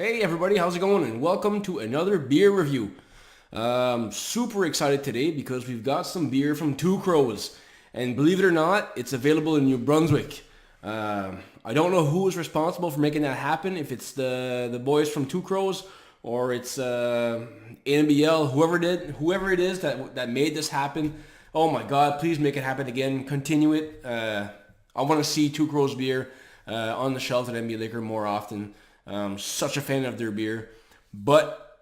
Hey everybody, how's it going? And welcome to another beer review. Super excited today because we've got some beer from Two Crows. And believe it or not, it's available in New Brunswick. I don't know who is responsible for making that happen, if it's the boys from Two Crows or it's NBL, whoever it is that made this happen. Oh my God, please make it happen again. Continue it. I want to see Two Crows beer on the shelves at NB Liquor more often. Such a fan of their beer, but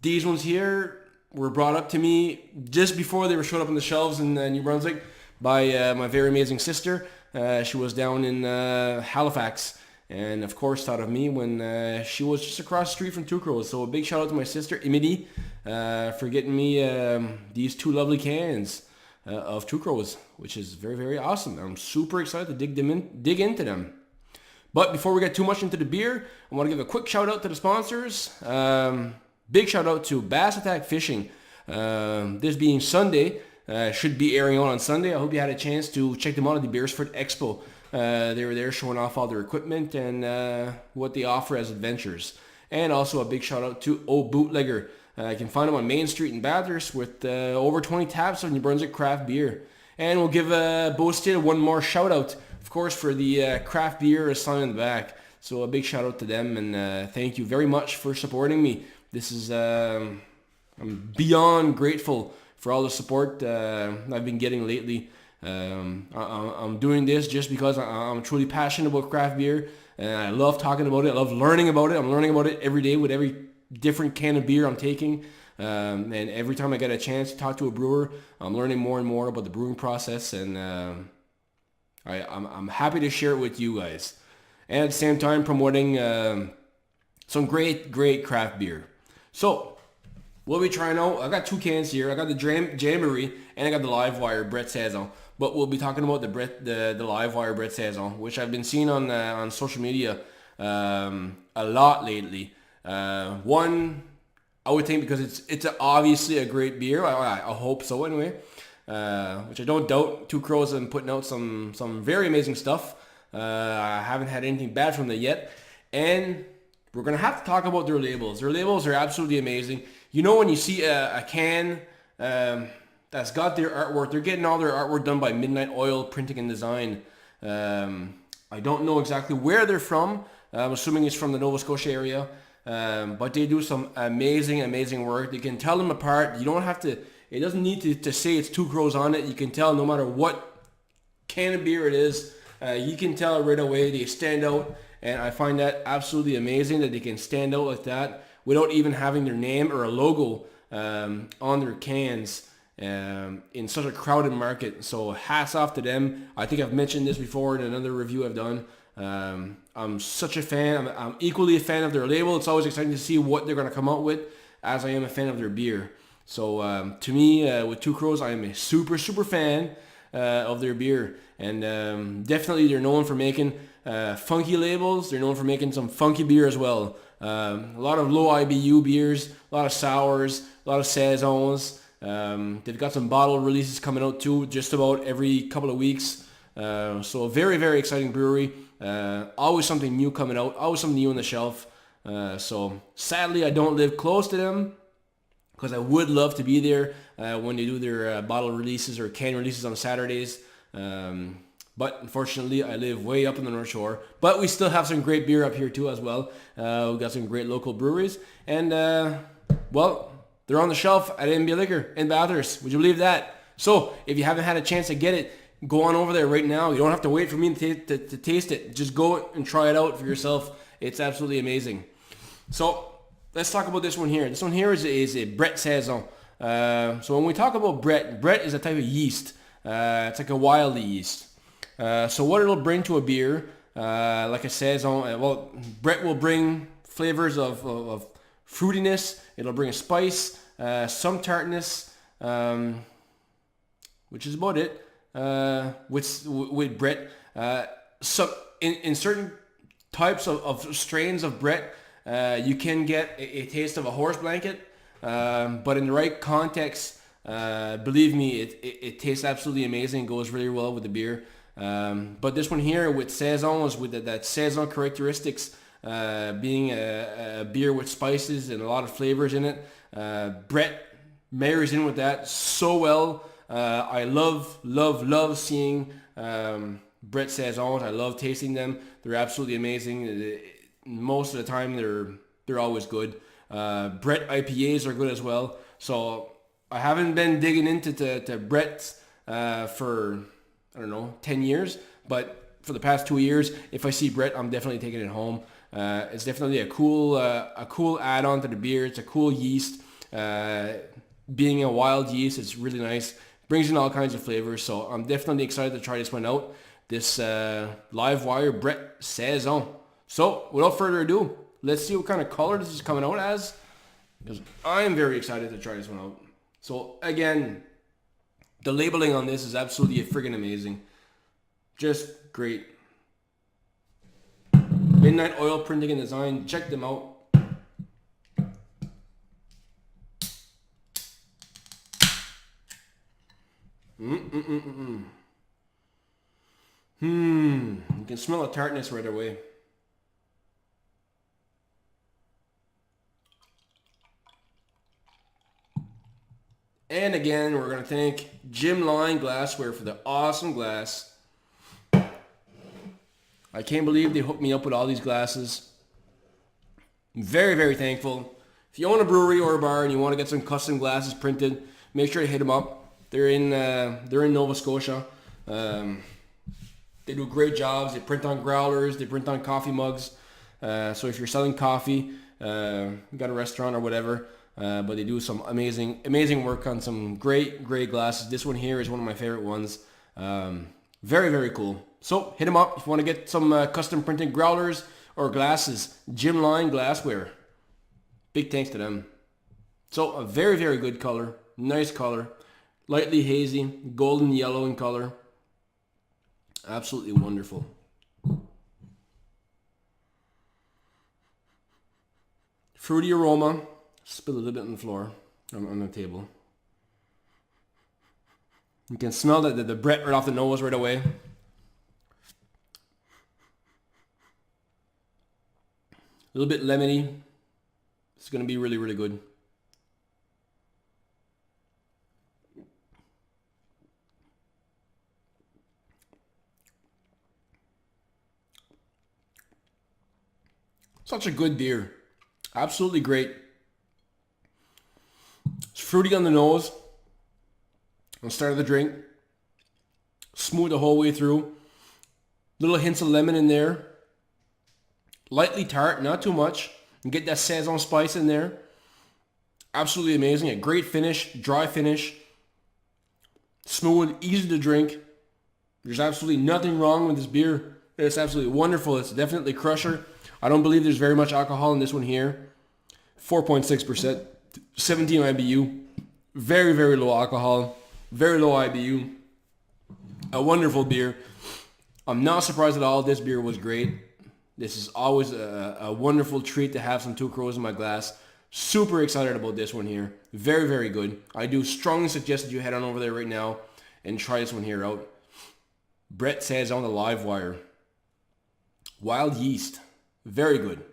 these ones here were brought up to me just before they were showed up on the shelves in New Brunswick by my very amazing sister. She was down in Halifax, and of course thought of me when she was just across the street from Two Crows. So a big shout out to my sister Imidi for getting me these two lovely cans of Two Crows, which is very, very awesome. I'm super excited to dig into them. But before we get too much into the beer, I want to give a quick shout out to the sponsors. Big shout out to Bass Attack Fishing. This being Sunday, should be airing out on Sunday. I hope you had a chance to check them out at the Beersford Expo. They were there showing off all their equipment and what they offer as adventures. And also a big shout out to Bootlegger. You can find them on Main Street in Bathurst with over 20 taps of New Brunswick craft beer. And we'll give Bo Still one more shout out, of course, for the craft beer sign in the back. So a big shout out to them, and thank you very much for supporting me. This is I'm beyond grateful for all the support I've been getting lately. I'm doing this just because I'm truly passionate about craft beer, and I love talking about it. I love learning about it. I'm learning about it every day with every different can of beer I'm taking. And every time I get a chance to talk to a brewer, I'm learning more and more about the brewing process, and I'm happy to share it with you guys. And at the same time, promoting some great craft beer. So, what are we trying out? I got two cans here. I got the Jamboree and I got the Livewire Brett Saison. But we'll be talking about the Livewire Brett Saison, which I've been seeing on social media a lot lately. I would think because it's obviously a great beer. I hope so anyway. Which I don't doubt. Two Crows have been putting out some very amazing stuff. I haven't had anything bad from them yet. And we're going to have to talk about their labels. Their labels are absolutely amazing. You know when you see a can that's got their artwork, they're getting all their artwork done by Midnight Oil Printing and Design. I don't know exactly where they're from. I'm assuming it's from the Nova Scotia area. But they do some amazing work. You can tell them apart. You don't have to, it doesn't need to say it's Two Crows on it. You can tell no matter what can of beer it is. You can tell right away. They stand out, and I find that absolutely amazing that they can stand out like that without even having their name or a logo on their cans in such a crowded market. So hats off to them. I think I've mentioned this before in another review I've done. I'm such a fan. I'm equally a fan of their label. It's always exciting to see what they're going to come out with, as I am a fan of their beer. So to me, with Two Crows, I am a super fan of their beer. And definitely they're known for making funky labels. They're known for making some funky beer as well. A lot of low IBU beers, a lot of sours, a lot of Saisons. They've got some bottle releases coming out too, just about every couple of weeks. So a very exciting brewery. Always something new coming out, always something new on the shelf. So sadly I don't live close to them, because I would love to be there when they do their bottle releases or can releases on Saturdays. But unfortunately I live way up in the North Shore. But we still have some great beer up here too as well. We've got some great local breweries, and well, they're on the shelf at NB Liquor in Bathurst. Would you believe that? So if you haven't had a chance to get it, go on over there right now. You don't have to wait for me to taste it. Just go and try it out for yourself. It's absolutely amazing. So let's talk about this one here. This one here is a Brett Saison. So when we talk about Brett is a type of yeast. It's like a wild yeast. So what it'll bring to a beer, like a Saison, well, Brett will bring flavors of fruitiness. It'll bring a spice, some tartness, which is about it. With Brett, some in certain types of strains of Brett, you can get a taste of a horse blanket, but in the right context, believe me, it tastes absolutely amazing. Goes really well with the beer. But this one here with Saisons, with that Saison characteristics, being a beer with spices and a lot of flavors in it. Brett marries in with that so well. I love seeing Brett Saisons. I love tasting them. They're absolutely amazing. Most of the time they're always good. Brett IPAs are good as well. So I haven't been digging into to Brett's for, I don't know, 10 years. But for the past 2 years, if I see Brett, I'm definitely taking it home. It's definitely a cool add-on to the beer. It's a cool yeast. Being a wild yeast, it's really nice. Brings in all kinds of flavors. So I'm definitely excited to try this one out. This Livewire Brett Saison. So without further ado, let's see what kind of color this is coming out as, because I'm very excited to try this one out. So again, the labeling on this is absolutely friggin' amazing. Just great. Midnight Oil Printing and Design. Check them out. You can smell the tartness right away. And again, we're going to thank Jym Line Glassware for the awesome glass. I can't believe they hooked me up with all these glasses. I'm very, very thankful. If you own a brewery or a bar and you want to get some custom glasses printed, make sure to hit them up. They're in Nova Scotia. They do great jobs. They print on growlers. They print on coffee mugs. So if you're selling coffee, you got a restaurant or whatever, but they do some amazing work on some great glasses. This one here is one of my favorite ones. Very, very cool. So hit them up if you want to get some custom printed growlers or glasses. Jym Line Glassware. Big thanks to them. So a very, very good color. Nice color. Lightly hazy. Golden yellow in color. Absolutely wonderful. Fruity aroma. Spill a little bit on the floor, on the table. You can smell the Brett right off the nose right away. A little bit lemony. It's going to be really, really good. Such a good beer. Absolutely great. It's fruity on the nose. On the start of the drink. Smooth the whole way through. Little hints of lemon in there. Lightly tart, not too much. And get that Saison spice in there. Absolutely amazing. A great finish, dry finish. Smooth, easy to drink. There's absolutely nothing wrong with this beer. It's absolutely wonderful. It's definitely crusher. I don't believe there's very much alcohol in this one here. 4.6%, 17 IBU. Very, very low alcohol. Very low IBU. A wonderful beer. I'm not surprised at all. This beer was great. This is always a wonderful treat to have some Two Crows in my glass. Super excited about this one here. Very, very good. I do strongly suggest that you head on over there right now and try this one here out. Brett says on the Livewire. Wild yeast. Very good.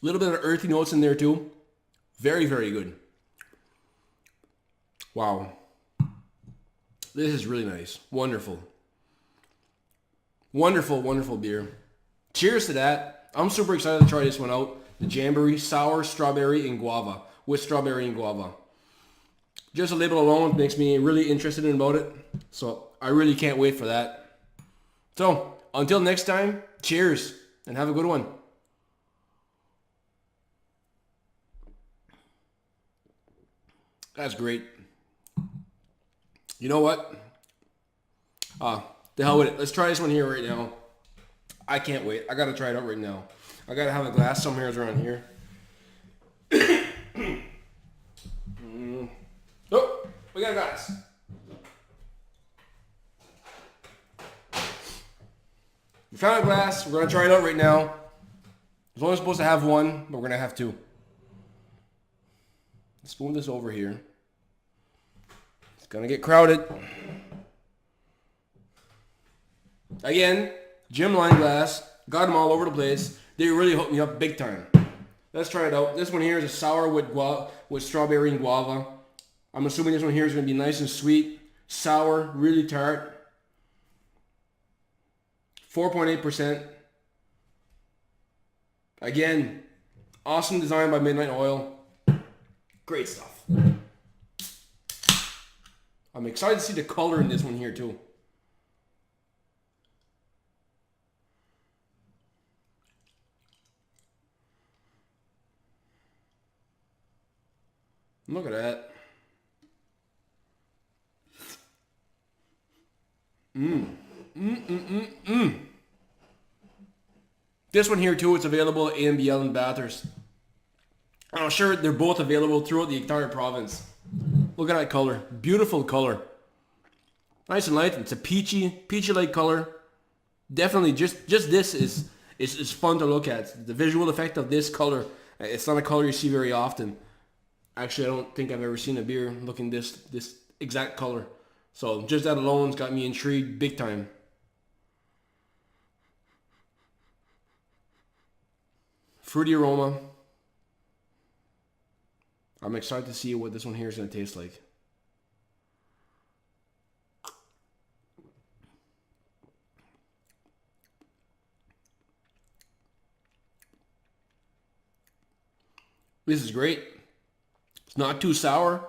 A little bit of earthy notes in there too. Very, very good. Wow. This is really nice. Wonderful. Wonderful, wonderful beer. Cheers to that. I'm super excited to try this one out. The Jamboree Sour Strawberry and Guava. With strawberry and guava. Just the label alone makes me really interested in about it. So I really can't wait for that. So until next time, cheers and have a good one. That's great. You know what? The hell with it. Let's try this one here right now. I can't wait. I gotta try it out right now. I gotta have a glass somewhere around here. Oh, we got a glass. We found a glass. We're gonna try it out right now. We're only supposed to have one, but we're gonna have two. Let's move this over here. gonna get crowded. Again, Jym Line Glass. Got them all over the place. They really hooked me up big time. Let's try it out. This one here is a sour with strawberry and guava. I'm assuming this one here is going to be nice and sweet. Sour, really tart. 4.8%. Again, awesome design by Midnight Oil. Great stuff. I'm excited to see the color in this one here too. Look at that. This one here too, it's available at AMBL and Bathurst. I'm sure they're both available throughout the entire province. Look at that color. Beautiful color. Nice and light. It's a peachy light color. Definitely just this is fun to look at. The visual effect of this color. It's not a color you see very often. Actually, I don't think I've ever seen a beer looking this exact color. So just that alone's got me intrigued big time. Fruity aroma. I'm excited to see what this one here is going to taste like. This is great. It's not too sour.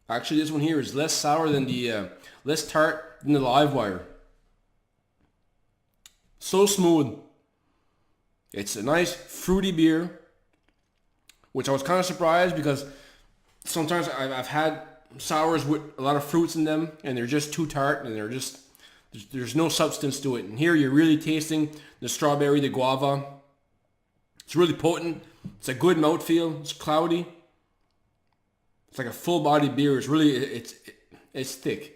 Actually, this one here is less sour than less tart than the Livewire. So smooth. It's a nice fruity beer, which I was kind of surprised because sometimes I've had sours with a lot of fruits in them and they're just too tart and there's no substance to it. And here you're really tasting the strawberry, the guava. It's really potent. It's a good mouthfeel. It's cloudy. It's like a full-bodied beer. It's really, it's thick.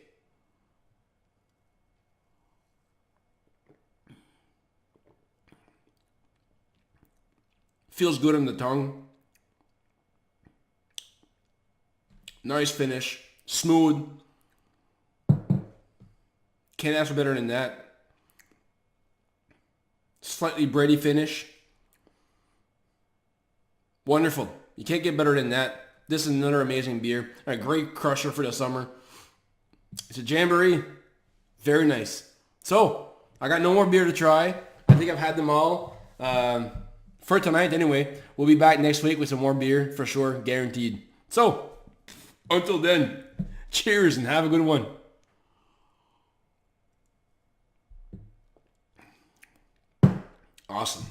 Feels good on the tongue. Nice finish. Smooth. Can't ask for better than that. Slightly bready finish. Wonderful. You can't get better than that. This is another amazing beer. A great crusher for the summer. It's a Jamboree. Very nice. So, I got no more beer to try. I think I've had them all. For tonight anyway. We'll be back next week with some more beer for sure. Guaranteed. So, until then, cheers and have a good one. Awesome.